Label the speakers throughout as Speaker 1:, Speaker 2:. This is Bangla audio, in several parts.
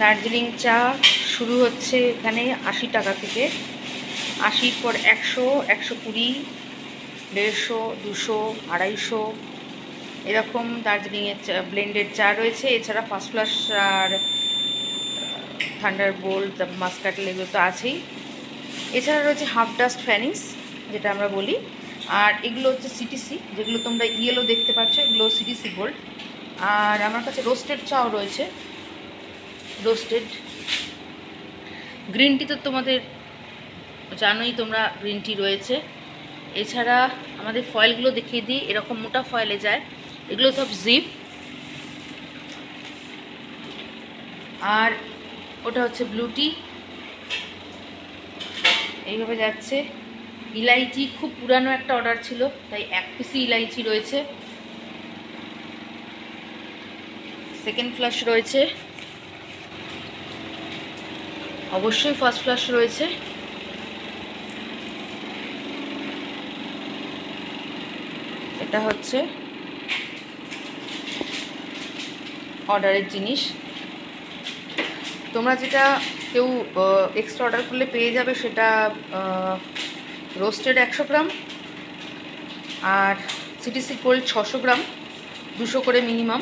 Speaker 1: দার্জিলিং চা শুরু হচ্ছে এখানে 80 টাকা থেকে। 80 পর 100, 120, 150, 200, 250 এরকম দার্জিলিংয়ের চা ব্লেন্ডেড চা রয়েছে। এছাড়া ফার্স্ট ফ্লাশ আর থান্ডারবোল্ট, মাস্কাটেল এগুলো তো আছেই। এছাড়া রয়েছে হাফ ডাস্ট ফ্যানিস, যেটা আমরা বলি। আর এগুলো হচ্ছে সিটিসি, যেগুলো তোমরা ইয়েলো দেখতে পাচ্ছ, এগুলো সিটিসি গোল্ড। আর আমার কাছে রোস্টেড চাও রয়েছে, রোস্টেড। গ্রিন টি তো তোমাদের জানোই তোমরা, গ্রিন টি রয়েছে। এছাড়া আমাদের ফয়েলগুলো দেখিয়ে দিই, এরকম মোটা ফয়েলে যায়, এগুলো সব জিপ। আর ওটা হচ্ছে ব্লু টি, এইভাবে যাচ্ছে। ইলাইচি খুব পুরানো একটা অর্ডার ছিল, তাই 1 পিসই ইলাইচি রয়েছে। সেকেন্ড ফ্লাশ রয়েছে, অবশ্যই ফার্স্ট ফ্লাশ রয়েছে। এটা হচ্ছে অর্ডারের জিনিস। তোমরা যেটা কেউ এক্সট্রা অর্ডার করলে পেয়ে যাবে, সেটা রোস্টেড 100 গ্রাম আর সিটিসি গোল্ড 600 গ্রাম, 200 করে মিনিমাম,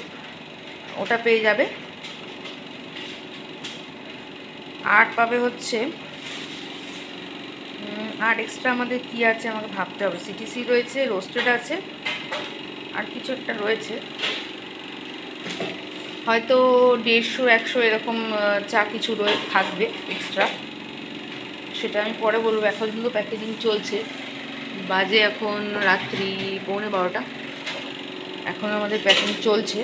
Speaker 1: ওটা পেয়ে যাবে। আর পাবে হচ্ছে, আর এক্সট্রা আমাদের কী আছে আমাকে ভাবতে হবে। সিটিসি রয়েছে, রোস্টেড আছে, আর কিছু একটা রয়েছে, হয়তো 150, 100 এরকম চা কিছু থাকবে এক্সট্রা, সেটা আমি পরে বলবো। এখন কিন্তু প্যাকেজিং চলছে, বাজে এখন রাত্রি 11:15, এখন আমাদের প্যাকিং চলছে।